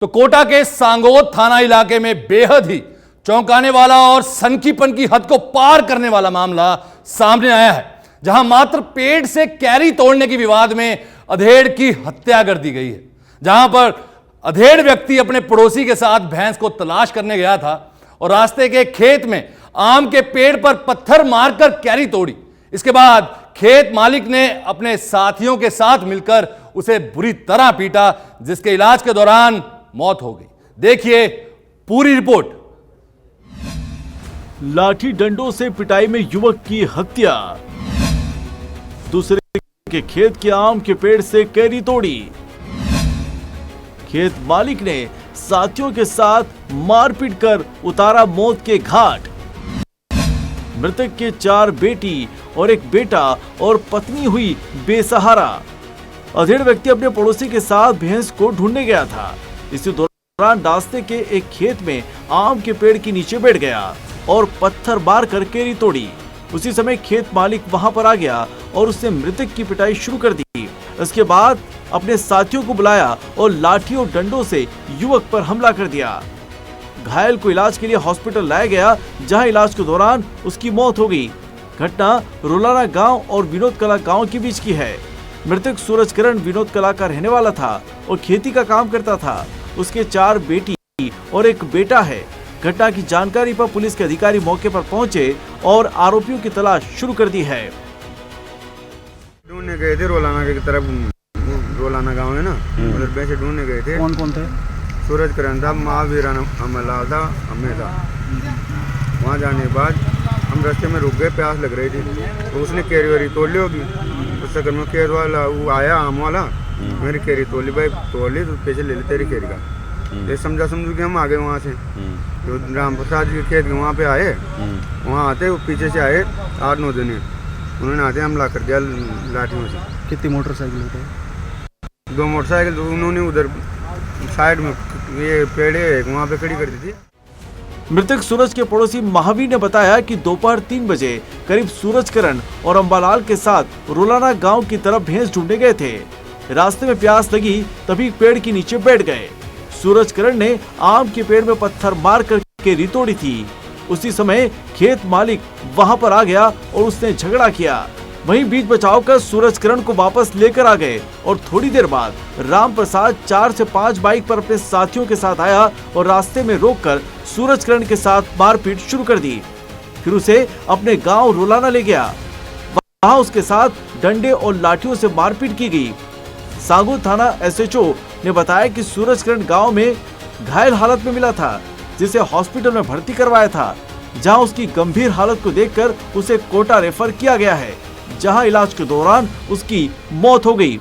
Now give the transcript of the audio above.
तो कोटा के सांगोद थाना इलाके में बेहद ही चौंकाने वाला और सनकीपन की हद को पार करने वाला मामला सामने आया है, जहां मात्र पेड़ से कैरी तोड़ने के विवाद में अधेड़ की हत्या कर दी गई है। जहां पर अधेड़ व्यक्ति अपने पड़ोसी के साथ भैंस को तलाश करने गया था और रास्ते के खेत में आम के पेड़ पर पत्थर मारकर कैरी तोड़ी। इसके बाद खेत मालिक ने अपने साथियों के साथ मिलकर उसे बुरी तरह पीटा, जिसके इलाज के दौरान मौत हो गई। देखिए पूरी रिपोर्ट। लाठी डंडों से पिटाई में युवक की हत्या। दूसरे के खेत के आम के पेड़ से कैरी तोड़ी। खेत मालिक ने साथियों के साथ मारपीट कर उतारा मौत के घाट। मृतक के 4 बेटी और 1 बेटा और पत्नी हुई बेसहारा। अधेड़ व्यक्ति अपने पड़ोसी के साथ भैंस को ढूंढने गया था। इसी दौरान रास्ते के एक खेत में आम के पेड़ के नीचे बैठ गया और पत्थर मार कर कैरी तोड़ी। उसी समय खेत मालिक वहां पर आ गया और उसने मृतक की पिटाई शुरू कर दी। इसके बाद अपने साथियों को बुलाया और लाठी और डंडों से युवक पर हमला कर दिया। घायल को इलाज के लिए हॉस्पिटल लाया गया, जहां इलाज के दौरान उसकी मौत हो गई। घटना रोलाना गांव और विनोद कला गांव के बीच की है। मृतक सूरज किरण विनोद कला का रहने वाला था और खेती का काम करता था। उसके 4 बेटी और 1 बेटा है। घटना की जानकारी पर पुलिस के अधिकारी मौके पर पहुंचे और आरोपियों की तलाश शुरू कर दी है। ढूंढने गए थे रोलाना की तरफ, रोलाना गांव है ना, उधर पैसे ढूंढने गए थे। कौन कौन थे? सूरज किरण था, महावीर अमला था, हमें था। वहाँ जाने के बाद हम रास्ते में रुक गए, प्यास लग रही थी, तो उसने कैरी वैरी तोड़ ली होगी। उस चक्कर में खेत वाला वो आया, आम वाला, मेरी कैरी तोड़ ली। भाई तोड़ ली तो पैसे ले ली तेरी कैरी का। ये समझू कि हम आ गए वहाँ से, तो राम प्रसाद जी के खेत के वहाँ पे आए। वहाँ आते वो पीछे से आए 8-9 जने, उन्होंने आते हमला कर दिया लाठियों से। कितनी मोटरसाइकिल थे? 2 मोटरसाइकिल तो उन्होंने उधर साइड में ये पेड़े वहाँ पे खड़ी कर दी थी। मृतक सूरज के पड़ोसी महावीर ने बताया कि दोपहर 3 बजे करीब सूरज किरण और अंबालाल के साथ रोलाना गांव की तरफ भैंस ढूंढने गए थे। रास्ते में प्यास लगी, तभी पेड़ के नीचे बैठ गए। सूरज किरण ने आम के पेड़ में पत्थर मार कर कैरी तोड़ी थी। उसी समय खेत मालिक वहां पर आ गया और उसने झगड़ा किया। वहीं बीच बचाव कर सूरज किरण को वापस लेकर आ गए और थोड़ी देर बाद राम प्रसाद 4 से 5 बाइक पर अपने साथियों के साथ आया और रास्ते में रोककर सूरज किरण के साथ मारपीट शुरू कर दी। फिर उसे अपने गांव रोलाना ले गया। वहां उसके साथ डंडे और लाठियों से मारपीट की गई। सांगोद थाना SHO ने बताया कि सूरज किरण गांव में घायल हालत में मिला था, जिसे हॉस्पिटल में भर्ती करवाया था, जहां उसकी गंभीर हालत को देखकर उसे कोटा रेफर किया गया है, जहां इलाज के दौरान उसकी मौत हो गई।